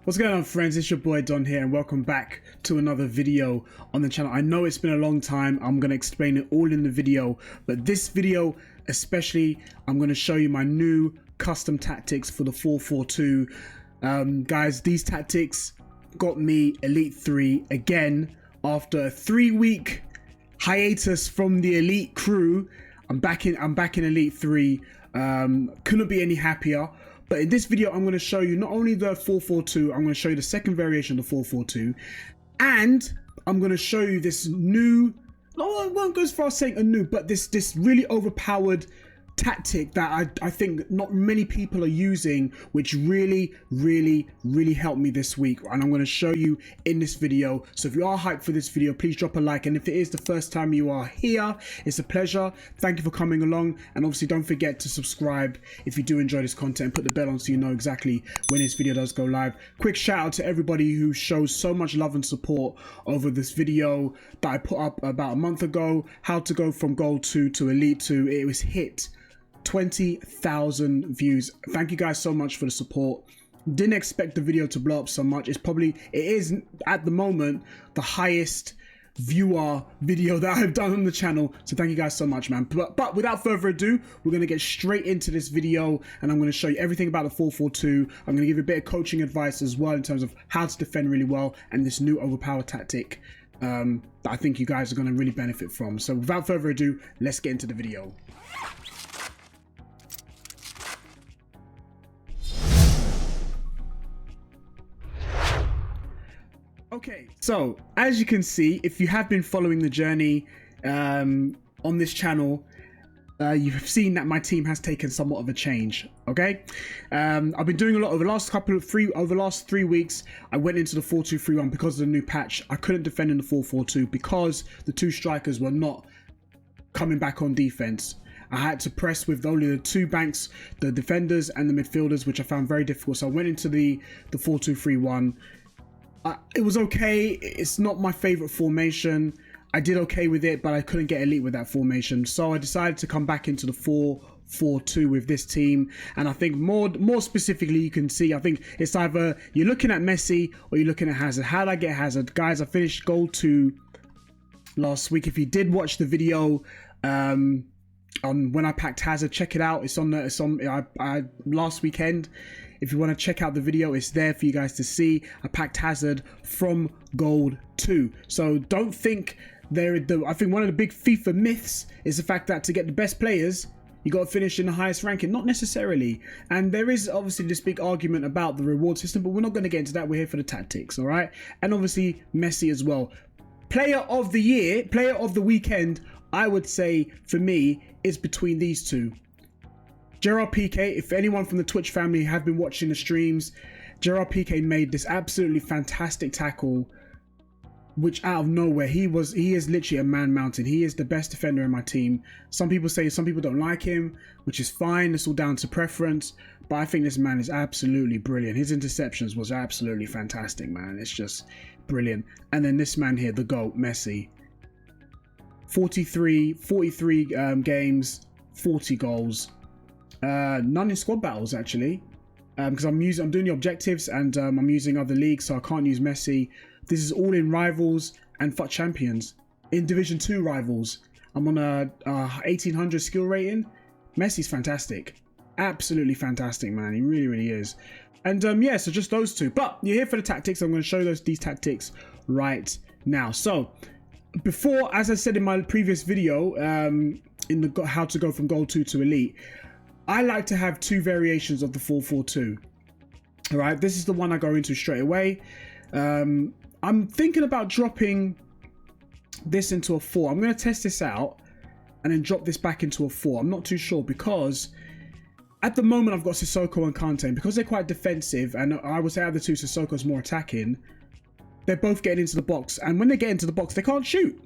What's going on, friends? It's your boy Don here, and welcome back to another video on the channel. I know it's been a long time. I'm going to explain it all in the video, but this video especially, I'm going to show you my new custom tactics for the 4-4-2. Guys, these tactics got me Elite 3 again after a 3-week hiatus from the Elite crew. I'm back in Elite 3. Couldn't be any happier. But in this video, I'm going to show you not only the 4-4-2, I'm going to show you the second variation of the 4-4-2, and I'm going to show you this new, no, I won't go as far as saying a new, but this really overpowered tactic that I think not many people are using, which really helped me this week, and I'm going to show you in this video. So if you are hyped for this video, please drop a like, and if it is the first time you are here, it's a pleasure. Thank you for coming along, and obviously don't forget to subscribe if you do enjoy this content. Put the bell on so you know exactly when this video does go live. Quick shout out to everybody who shows so much love and support over this video that I put up about a month ago, how to go from Gold 2 to Elite 2. It was hit 20,000 views. Thank you guys so much for the support. Didn't expect the video to blow up so much. It is at the moment the highest viewer video that I've done on the channel, so thank you guys so much, man. But without further ado, we're going to get straight into this video, and I'm going to show you everything about the 4-4-2. I'm going to give you a bit of coaching advice as well in terms of how to defend really well, and this new overpowered tactic that I think you guys are going to really benefit from. So without further ado, let's get into the video. Okay, so as you can see, if you have been following the journey on this channel, you've seen that my team has taken somewhat of a change. Okay, I've been doing a lot over the last 3 weeks. I went into the 4-2-3-1 because of the new patch. I couldn't defend in the 4-4-2 because the two strikers were not coming back on defense. I had to press with only the two banks, the defenders and the midfielders, which I found very difficult. So I went into the 4-2-3-1. It was okay. It's not my favorite formation. I did okay with it, but I couldn't get elite with that formation. So I decided to come back into the 4-4-2 with this team. And I think more specifically, you can see, I think it's either you're looking at Messi or you're looking at Hazard. How did I get Hazard? Guys, I finished Gold 2 last week. If you did watch the video on when I packed Hazard, check it out. It's on last weekend. If you want to check out the video, it's there for you guys to see. I packed Hazard from Gold 2. So don't think I think one of the big FIFA myths is the fact that to get the best players, you got to finish in the highest ranking. Not necessarily. And there is obviously this big argument about the reward system, but we're not going to get into that. We're here for the tactics, all right? And obviously Messi as well. Player of the year, player of the weekend, I would say for me is between these two. Gerard Piqué, if anyone from the Twitch family have been watching the streams, Gerard Piqué made this absolutely fantastic tackle, which out of nowhere, he is literally a man mountain. He is the best defender in my team. Some people say some people don't like him, which is fine. It's all down to preference, but I think this man is absolutely brilliant. His interceptions was absolutely fantastic, man. It's just brilliant. And then this man here, the GOAT, Messi. 43 games, 40 goals. None in squad battles actually, because I'm doing the objectives and I'm using other leagues, so I can't use Messi. This is all in rivals and FUT champions. In Division 2 rivals, I'm on a 1800 skill rating. Messi's fantastic, absolutely fantastic, man. He really is. And yeah, so just those two. But you're here for the tactics. I'm going to show these tactics right now. So before, as I said in my previous video, in the how to go from Gold 2 to Elite, I like to have two variations of the 4-4-2. All right, this is the one I go into straight away. I'm thinking about dropping this into a 4. I'm going to test this out and then drop this back into a 4. I'm not too sure because at the moment I've got Sissoko and Kante, and because they're quite defensive, and I would say out of the two, Sissoko's more attacking, they're both getting into the box, and when they get into the box, they can't shoot.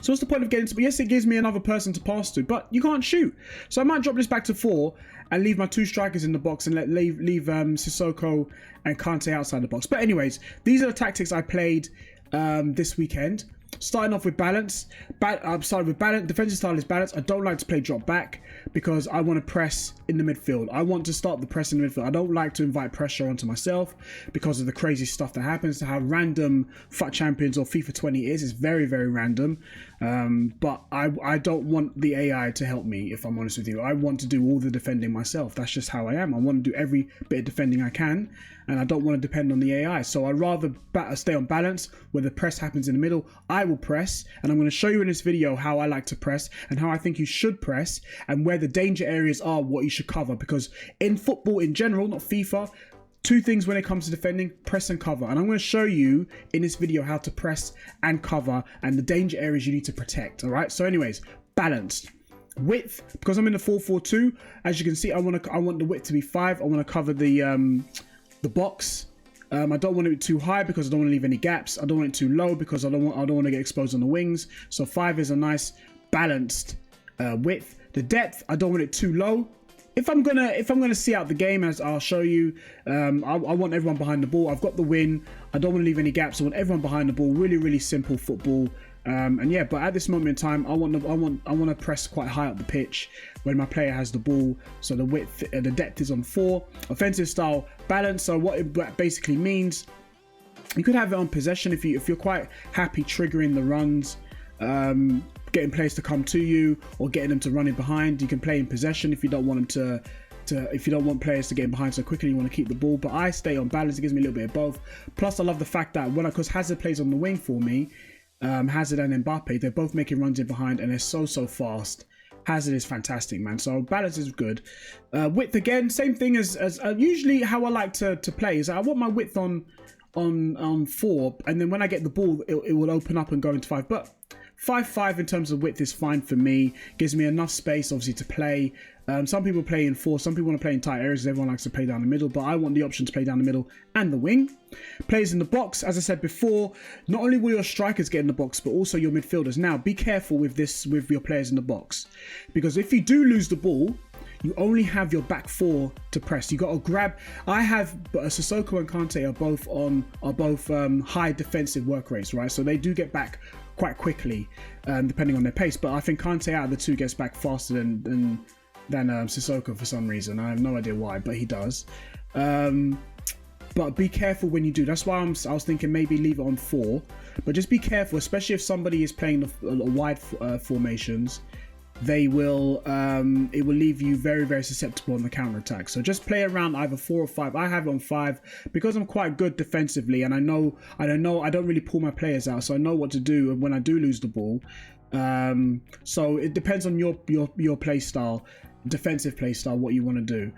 So what's the point of getting to? Yes, it gives me another person to pass to, but you can't shoot. So I might drop this back to 4 and leave my two strikers in the box and leave Sissoko and Kante outside the box. But anyways, these are the tactics I played this weekend. starting off with balance. I'm starting with balance. Defensive style is balance. I don't like to play drop back because I want to press in the midfield. I want to start the press in the midfield. I don't like to invite pressure onto myself because of the crazy stuff that happens. To how random FUT Champions or FIFA 20 is. It's very, very random. But I don't want the AI to help me, if I'm honest with you. I want to do all the defending myself. That's just how I am. I want to do every bit of defending I can, and I don't want to depend on the AI. So I'd rather stay on balance where the press happens in the middle. I will press, and I'm going to show you in this video how I like to press and how I think you should press and where the danger areas are, what you should cover. Because in football in general, not FIFA, two things when it comes to defending: press and cover. And I'm going to show you in this video how to press and cover and the danger areas you need to protect. All right. So anyways, balanced. Width, because I'm in the 4-4-2, as you can see, I want the width to be 5. I want to cover the box. I don't want it too high because I don't want to leave any gaps. I don't want it too low because I don't want to get exposed on the wings. So 5 is a nice balanced width. The depth, I don't want it too low. If I'm gonna see out the game, as I'll show you, I want everyone behind the ball. I've got the win. I don't want to leave any gaps. I want everyone behind the ball. Really, really simple football. And yeah, but at this moment in time, I want to press quite high up the pitch when my player has the ball. So the width, the depth is on 4. Offensive style balance. So what it basically means, you could have it on possession if you're quite happy triggering the runs. Getting players to come to you or getting them to run in behind. You can play in possession if you don't want them if you don't want players to get in behind so quickly, you want to keep the ball. But I stay on balance. It gives me a little bit of both. Plus, I love the fact that because Hazard plays on the wing for me, Hazard and Mbappe, they're both making runs in behind and they're so so-fast. Hazard is fantastic, man. So balance is good. Width again, same thing as usually how I like to play is I want my width on 4, and then when I get the ball, it will open up and go into 5. But 5-5 in terms of width is fine for me. Gives me enough space, obviously, to play. Some people play in 4. Some people want to play in tight areas. Everyone likes to play down the middle, but I want the option to play down the middle and the wing. Players in the box, as I said before, not only will your strikers get in the box, but also your midfielders. Now, be careful with this with your players in the box, because if you do lose the ball, you only have your back 4 to press. You got to grab. I have Sissoko and Kante are both high defensive work rates, right? So they do get back quite quickly, depending on their pace. But I think Kante out of the 2 gets back faster than Sissoko for some reason. I have no idea why, but he does. But be careful when you do. That's why I was thinking maybe leave it on 4. But just be careful, especially if somebody is playing the wide formations. They will it will leave you very, very susceptible on the counter attack. So just play around either 4 or 5. I have it on 5 because I'm quite good defensively, and I don't really pull my players out, so I know what to do when I do lose the ball. So it depends on your play style, defensive play style, what you want to do.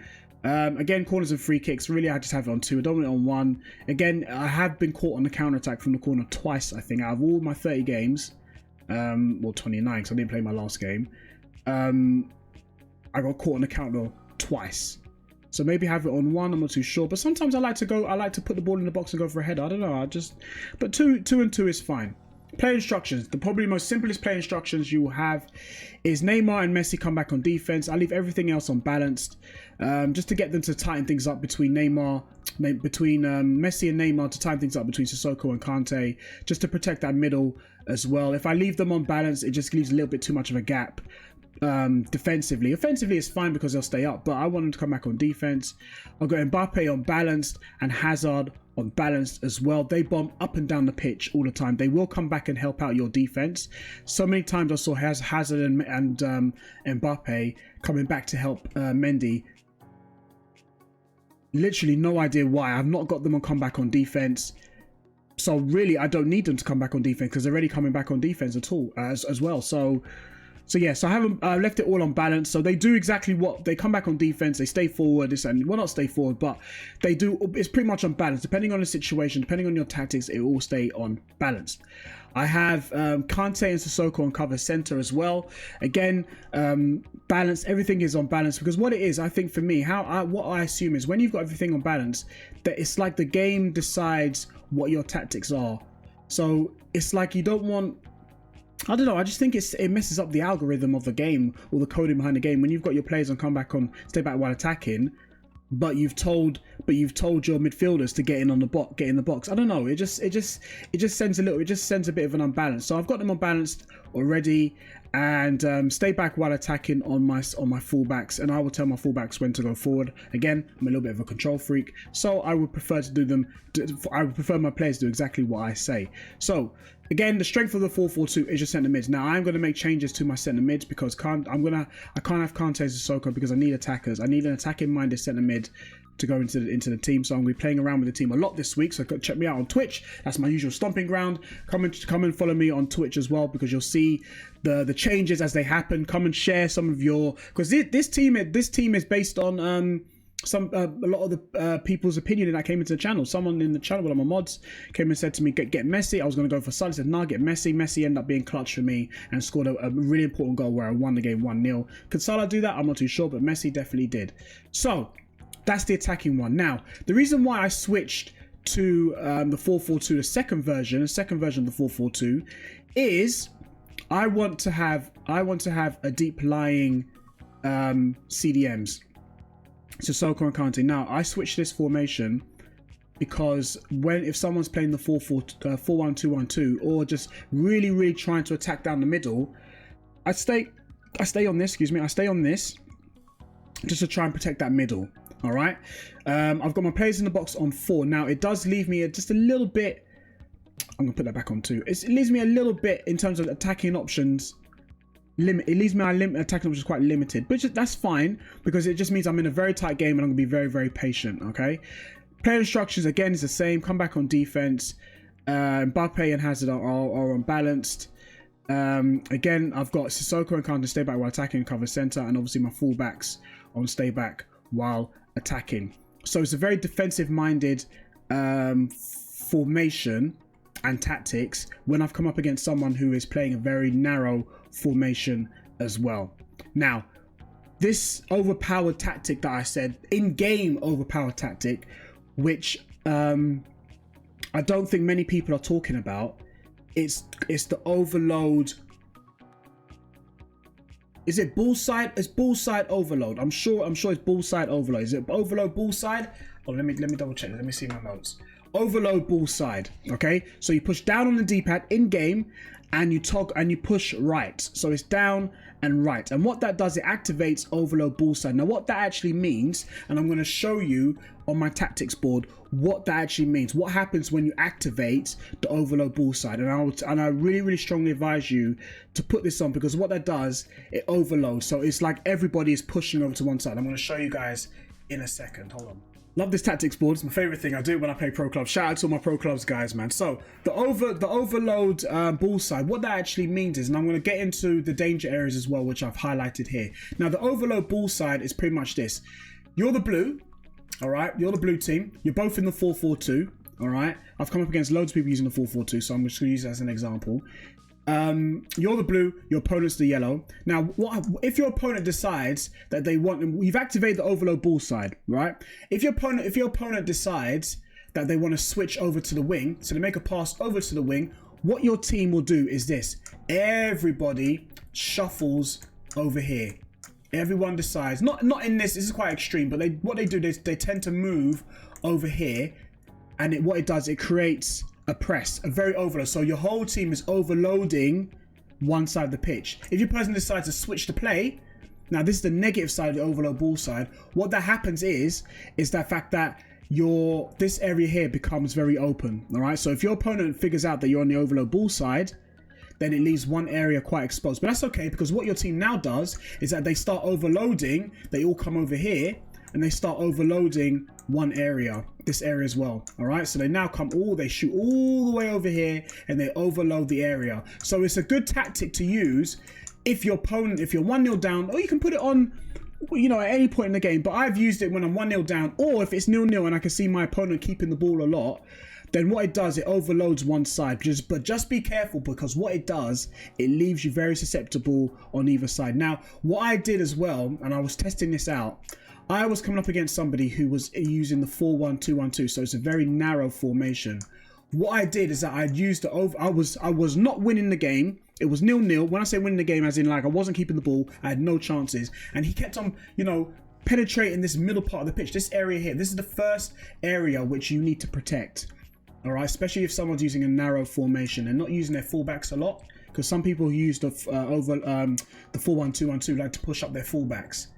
Again, corners and free kicks, really I just have it on 2. I don't want it on 1. Again, I have been caught on the counter attack from the corner twice, I think, out of all my 30 games. Well, 29 because I didn't play my last game. I got caught on the counter twice, so maybe have it on 1. I'm not too sure, but sometimes I like to put the ball in the box and go for a header. I don't know, but 2 and 2 is fine. Play instructions. The probably most simplest play instructions you will have is Neymar and Messi come back on defense. I leave everything else on balanced, just to get them to tighten things up between Messi and Neymar, to tighten things up between Sissoko and Kante, just to protect that middle as well. If I leave them on balance, it just leaves a little bit too much of a gap. Defensively, offensively is fine because they'll stay up, but I want them to come back on defense. I'll go Mbappe on balanced and Hazard on balanced as well. They bomb up and down the pitch all the time. They will come back and help out your defense. So many times I saw Hazard and Mbappe coming back to help Mendy. Literally no idea why. I've not got them on comeback on defense. So really, I don't need them to come back on defense because they're already coming back on defense at all as well. So yeah, so I haven't left it all on balance. So they do exactly what they come back on defense. They stay forward. Well, not stay forward, but they do. It's pretty much on balance. Depending on the situation, depending on your tactics, it will stay on balance. I have Kante and Sissoko on cover center as well. Again, balance. Everything is on balance because what it is, I think for me, what I assume is when you've got everything on balance, that it's like the game decides what your tactics are. So it's like you don't want. I don't know, I just think it messes up the algorithm of the game or the coding behind the game when you've got your players on come back on stay back while attacking, but you've told but you've told your midfielders to get in the box. I don't know. It just sends a bit of an unbalance. So I've got them unbalanced already, and stay back while attacking on my fullbacks, and I will tell my fullbacks when to go forward. Again, I'm a little bit of a control freak, so I would prefer my players to do exactly what I say. So again, the strength of the 4-4-2 is your centre mids. Now I'm going to make changes to my centre mids because I can't have Kante and Sissoko because I need attackers. I need an attacking minded centre mid to go into the team. So I'm going to be playing around with the team a lot this week. So check me out on Twitch. That's my usual stomping ground. Come and follow me on Twitch as well, because you'll see the changes as they happen. Come and share some of your, because this team is based on a lot of the people's opinion that came into the channel. Someone in the channel, one of my mods, came and said to me, get Messi. I was going to go for Salah. I said, nah, get Messi. Messi ended up being clutch for me and scored a really important goal where I won the game 1-0. Could Salah do that? I'm not too sure, but Messi definitely did. So that's the attacking one. Now, the reason why I switched to the 4-4-2, the second version of the 4-4-2, is I want to have a deep lying CDMs. Sissoko and Kante. Now, I switched this formation because if someone's playing the 4-1-2-1-2 or just really trying to attack down the middle, I stay on this. I stay on this just to try and protect that middle. All right. I've got my players in the box on 4. Now, it does leave me just a little bit. I'm gonna put that back on 2. It leaves me a little bit in terms of attacking options. It leaves my attacking options quite limited, but that's fine because it just means I'm in a very tight game and I'm gonna be very patient. Okay. Player instructions again is the same. Come back on defense. Mbappe and Hazard are unbalanced. Again, I've got Sissoko and Kante stay back while attacking and cover center, and obviously my fullbacks on stay back while attacking. So it's a very defensive minded formation and tactics when I've come up against someone who is playing a very narrow formation as well. Now, this overpowered tactic that I said, in-game overpowered tactic, which I don't think many people are talking about, it's the overload. Is it Ballside? It's Ballside overload. I'm sure it's Ballside overload. Is it overload Ballside? Oh, let me double check. Let me see my notes. Overload Ballside. Okay, so you push down on the D-pad in game, and you toggle and you push right. So it's down and right. And what that does, it activates overload Ballside. Now, what that actually means, and I'm going to show you on my tactics board what that actually means. What happens when you activate the overload Ballside? And I really strongly advise you to put this on, because what that does, it overloads. So it's like everybody is pushing over to one side. I'm going to show you guys in a second. Hold on. Love this tactics board. It's my favorite thing. I do it when I play pro clubs. Shout out to all my pro clubs guys, man. So the overload Ballside, what that actually means is, and I'm going to get into the danger areas as well, which I've highlighted here. Now, the overload Ballside is pretty much this. You're the blue, all right? You're the blue team. You're both in the 4-4-2, all right? I've come up against loads of people using the 4-4-2, so I'm just going to use it as an example. You're the blue, your opponent's the yellow. Now, what if your opponent decides that they want, you've activated the overload Ballside, right? If your opponent decides that they want to switch over to the wing, so they make a pass over to the wing, what your team will do is this: everybody shuffles over here. Everyone decides, not in this is quite extreme, but what they do is they tend to move over here, and what it does, it creates a press, a very overload. So your whole team is overloading one side of the pitch. If your person decides to switch to play, now this is the negative side of the overload Ballside. What that happens is that fact that this area here becomes very open. All right. So if your opponent figures out that you're on the overload Ballside, then it leaves one area quite exposed. But that's okay, because what your team now does is that they start overloading. They all come over here and they start overloading one area, this area as well. All right, so they now they shoot all the way over here and they overload the area. So it's a good tactic to use if you're 1-0 down, or you can put it on, you know, at any point in the game. But I've used it when I'm 1-0 down, or if it's 0-0 and I can see my opponent keeping the ball a lot, then what it does, it overloads one side. But just be careful, because what it does, it leaves you very susceptible on either side. Now, what I did as well, and I was testing this out, I was coming up against somebody who was using the 4-1-2-1-2, so it's a very narrow formation. What I did is that I'd used I was not winning the game. It was 0-0. When I say winning the game, as in like I wasn't keeping the ball, I had no chances, and he kept on, you know, penetrating this middle part of the pitch, this area here. This is the first area which you need to protect. All right, especially if someone's using a narrow formation and not using their fullbacks a lot, because some people who use the 4-1-2-1-2 like to push up their fullbacks.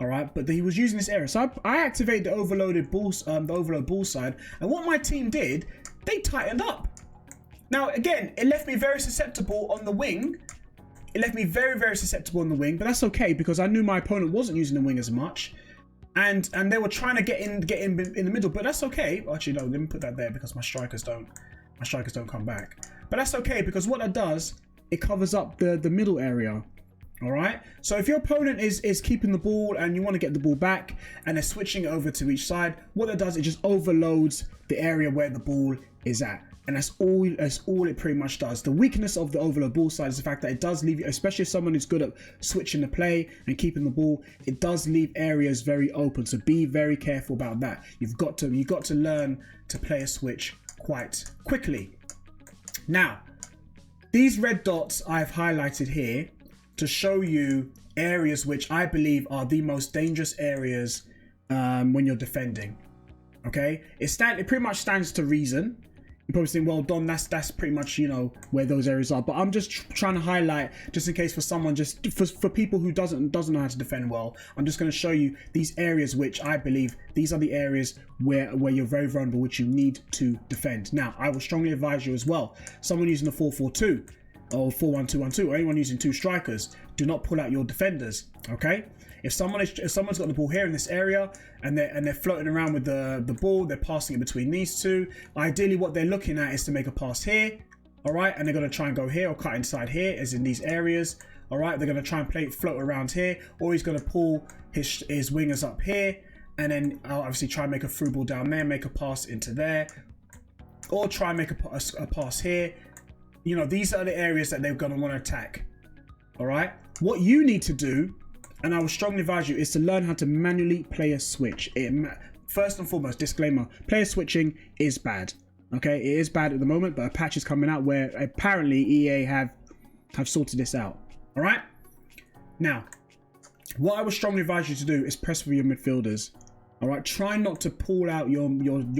All right, but he was using this area, so I activated the overload ball side, and what my team did, they tightened up. Now again, it left me very susceptible on the wing. It left me very, very susceptible on the wing, but that's okay because I knew my opponent wasn't using the wing as much. And they were trying to get in the middle, but that's okay. Actually, no, let me put that there because my strikers don't come back. But that's okay because what that does, it covers up the middle area. All right. So if your opponent is keeping the ball and you want to get the ball back and they're switching it over to each side, what it does, it just overloads the area where the ball is at. And that's all it pretty much does. The weakness of the overload ball side is the fact that it does leave you, especially if someone is good at switching the play and keeping the ball, it does leave areas very open. So be very careful about that. You've got to learn to play a switch quite quickly. Now, these red dots I've highlighted here to show you areas which I believe are the most dangerous areas when you're defending. Okay, it pretty much stands to reason. You're probably saying, well, Don, that's pretty much, you know, where those areas are. But I'm just trying to highlight, just in case for someone, just for people who doesn't know how to defend well, I'm just going to show you these areas which I believe these are the areas where you're very vulnerable, which you need to defend. Now, I will strongly advise you as well. Someone using a 4-4-2 or 4-1-2-1-2, or anyone using 2 strikers, do not pull out your defenders. Okay. If someone's got the ball here in this area and they're floating around with the ball, they're passing it between these two. Ideally, what they're looking at is to make a pass here, all right, and they're going to try and go here or cut inside here, as in these areas, all right. They're going to try and float around here, or he's going to pull his wingers up here, and then obviously try and make a through ball down there, make a pass into there, or try and make a pass here. You know, these are the areas that they're going to want to attack, all right. What you need to do, and I would strongly advise you, is to learn how to manually play a switch. First and foremost, disclaimer, player switching is bad. Okay, it is bad at the moment, but a patch is coming out where apparently EA have sorted this out. All right. Now, what I would strongly advise you to do is press for your midfielders. All right, try not to pull out your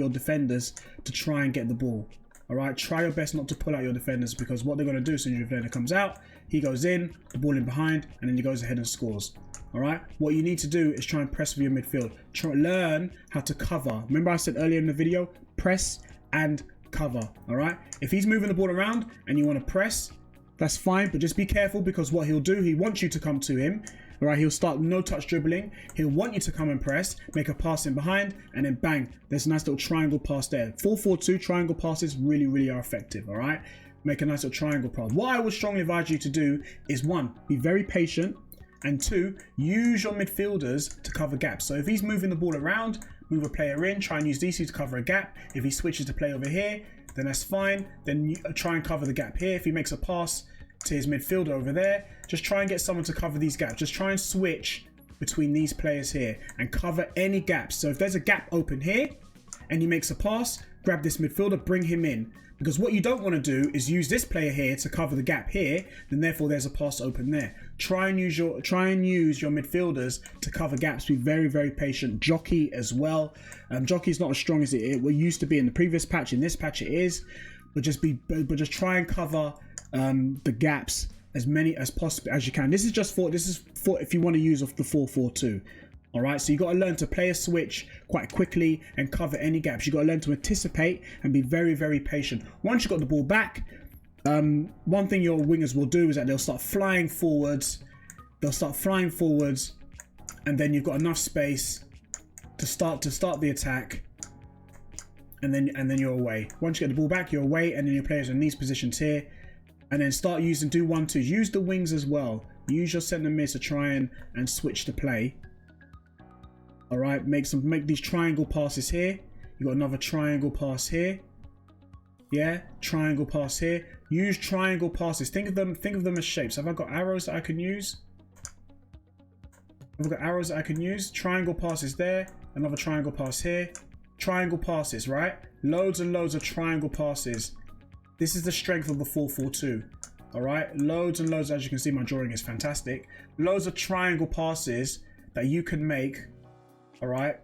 defenders to try and get the ball. All right, try your best not to pull out your defenders, because what they're going to do as soon as your defender comes out, he goes in, the ball in behind, and then he goes ahead and scores. All right, what you need to do is try and press for your midfield. Learn how to cover. Remember I said earlier in the video, press and cover. All right, if he's moving the ball around and you want to press, that's fine, but just be careful, because what he'll do, he wants you to come to him. All right, he'll start no touch dribbling. He'll want you to come and press, make a pass in behind, and then bang, there's a nice little triangle pass there. 4-4-2 triangle passes really are effective. All right, make a nice little triangle pass. What I would strongly advise you to do is, 1, be very patient, and 2, use your midfielders to cover gaps. So if he's moving the ball around, move a player in, try and use these two to cover a gap. If he switches to play over here, then that's fine. Then you try and cover the gap here. If he makes a pass to his midfielder over there, just try and get someone to cover these gaps. Just try and switch between these players here and cover any gaps. So if there's a gap open here and he makes a pass, grab this midfielder, bring him in. Because what you don't want to do is use this player here to cover the gap here, then therefore there's a pass open there. Try and use your midfielders to cover gaps. Be very patient. Jockey as well. Jockey is not as strong as it used to be in the previous patch. In this patch it is, but just try and cover the gaps as many as possible as you can. This is for if you want to use off the 4-4-2. All right, so you got to learn to play a switch quite quickly and cover any gaps. You got to learn to anticipate and be very patient. Once you got the ball back, one thing your wingers will do is that they'll start flying forwards. And then you've got enough space to start the attack. And then you're away. Once you get the ball back, you're away, and then your players are in these positions here. And then start using do 1-2. Use the wings as well. Use your centre mids to try and switch the play. All right, make these triangle passes here. You got another triangle pass here. Yeah, triangle pass here. Use triangle passes. Think of them as shapes. Have I got arrows that I can use? Triangle passes there. Another triangle pass here. Triangle passes, right? Loads and loads of triangle passes. This is the strength of the 4-4-2. All right, loads and loads. As you can see, my drawing is fantastic. Loads of triangle passes that you can make All right.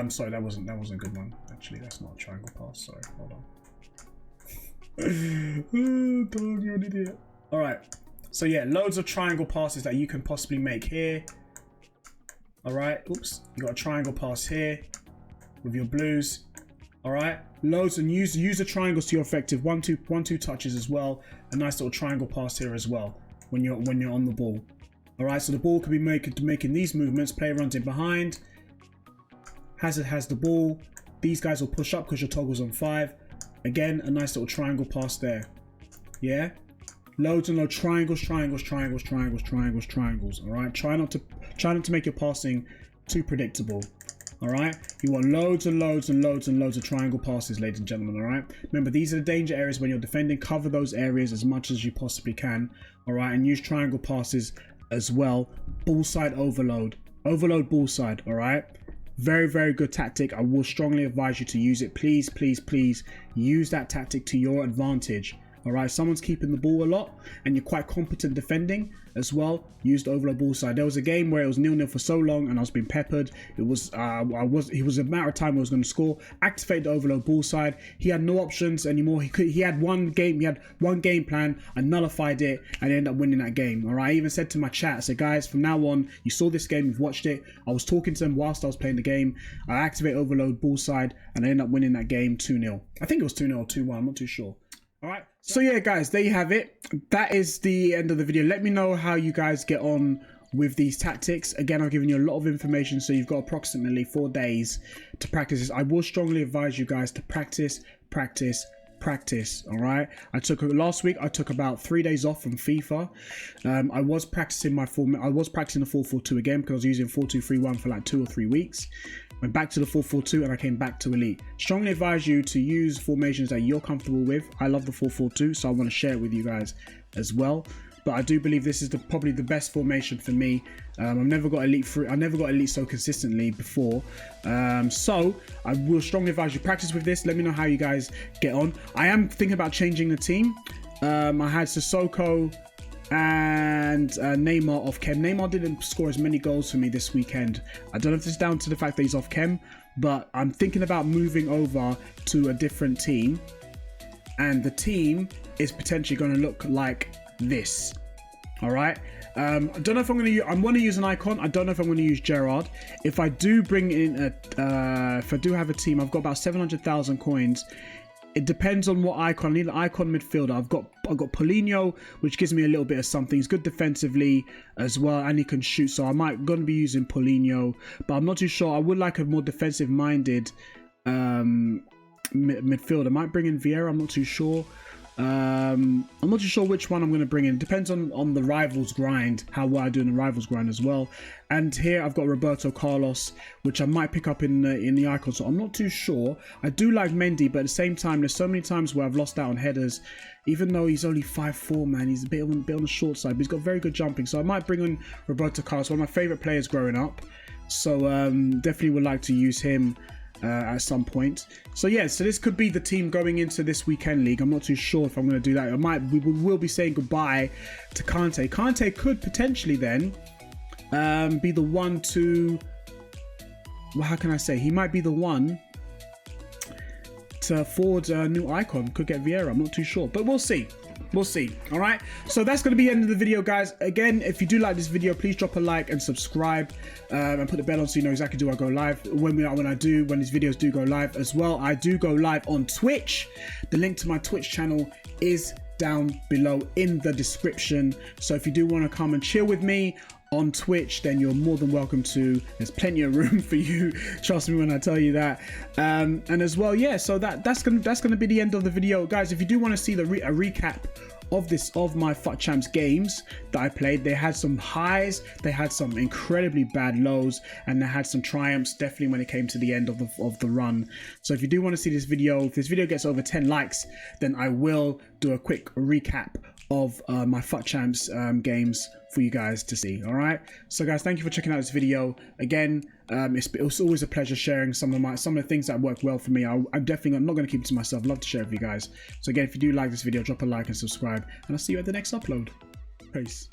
Sorry, that wasn't a good one. Actually, that's not a triangle pass. Sorry, hold on. Oh, dog, you're an idiot. All right. So yeah, loads of triangle passes that you can possibly make here. All right. Oops. You got a triangle pass here with your blues. All right. Loads, and use the triangles to your effective. 1-2 touches as well. A nice little triangle pass here as well when you're on the ball. All right. So the ball could be making these movements. Player runs in behind. Hazard has the ball. These guys will push up because your toggle's on 5. Again, a nice little triangle pass there. Yeah. Loads and loads, triangles. All right. Try not to make your passing too predictable. All right. You want loads and loads of triangle passes, ladies and gentlemen. All right. Remember, these are the danger areas when you're defending. Cover those areas as much as you possibly can. All right, and use triangle passes as well. Ballside overload, ballside. All right. Very, very good tactic. I will strongly advise you to use it. Please, please, please use that tactic to your advantage. All right, someone's keeping the ball a lot and you're quite competent defending as well. Use the overload ball side. There was a game where it was 0-0 for so long and I was being peppered. It was a matter of time I was going to score. Activate the overload ball side. He had no options anymore. He had one game plan. I nullified it and ended up winning that game. All right, I even said to my chat, I said, guys, from now on, you saw this game, you've watched it. I was talking to them whilst I was playing the game. I activate overload ball side and I ended up winning that game 2-0. I think it was 2-0 or 2-1. I'm not too sure. All right, so yeah, guys, there you have it. That is the end of the video. Let me know how you guys get on with these tactics. Again, I've given you a lot of information, so you've got approximately 4 days to practice this. I will strongly advise you guys to practice. All right, last week I took about 3 days off from FIFA. I was practicing the 4-4-2 again because I was using 4-2-3-1 for like 2 or 3 weeks. Went back to the 4-4-2 and I came back to Elite. Strongly advise you to use formations that you're comfortable with. I love the 4-4-2, so I want to share it with you guys as well. But I do believe this is probably the best formation for me. I've never got Elite so consistently before. So I will strongly advise you practice with this. Let me know how you guys get on. I am thinking about changing the team. I had Sissoko and Neymar off chem. Neymar didn't score as many goals for me this weekend. I don't know if it's down to the fact that he's off chem, but I'm thinking about moving over to a different team, and the team is potentially going to look like this. All right. I don't know if I'm going to use an icon. I don't know if I'm going to use Gerrard. If I do bring in if I do have a team, I've got about 700,000 coins. It depends on what icon. I need an icon midfielder. I've got Paulinho, which gives me a little bit of something. He's good defensively as well, and he can shoot. So I'm going to be using Paulinho, but I'm not too sure. I would like a more defensive-minded midfielder. I might bring in Vieira. I'm not too sure. I'm not too sure which one I'm going to bring in. Depends on the rivals grind, how well I do in the rivals grind as well. And here I've got Roberto Carlos, which I might pick up in the icon. So I'm not too sure. I do like Mendy, but at the same time, there's so many times where I've lost out on headers. Even though he's only 5'4", man, he's a bit on the short side, but he's got very good jumping. So I might bring in Roberto Carlos, one of my favorite players growing up. So definitely would like to use him at some point. So yeah, so this could be the team going into this weekend league. I'm not too sure if I'm going to do that. We will be saying goodbye to Kante. Kante could potentially then be the one to, well, how can I say, he might be the one to forward a new icon. Could get Vieira, I'm not too sure, but we'll see. We'll see. All right, so that's going to be the end of the video, guys. Again, if you do like this video, please drop a like and subscribe, and put the bell on so you know exactly do I go live when these videos do go live as well. I do go live on Twitch. The link to my Twitch channel is down below in the description. So if you do want to come and chill with me on Twitch, then you're more than welcome to. There's plenty of room for you, trust me when I tell you that. And as well, yeah, so that's gonna be the end of the video, guys. If you do want to see a recap of my FUT Champs games that I played, they had some highs, they had some incredibly bad lows, and they had some triumphs definitely when it came to the end of the run. So if you do want to see this video, if this video gets over 10 likes, then I will do a quick recap of my FUT Champs games for you guys to see. All right, so guys, thank you for checking out this video again. It's always a pleasure sharing some of the things that work well for me. I'm definitely not going to keep it to myself. Love to share with you guys. So again, if you do like this video, drop a like and subscribe, and I'll see you at the next upload. Peace.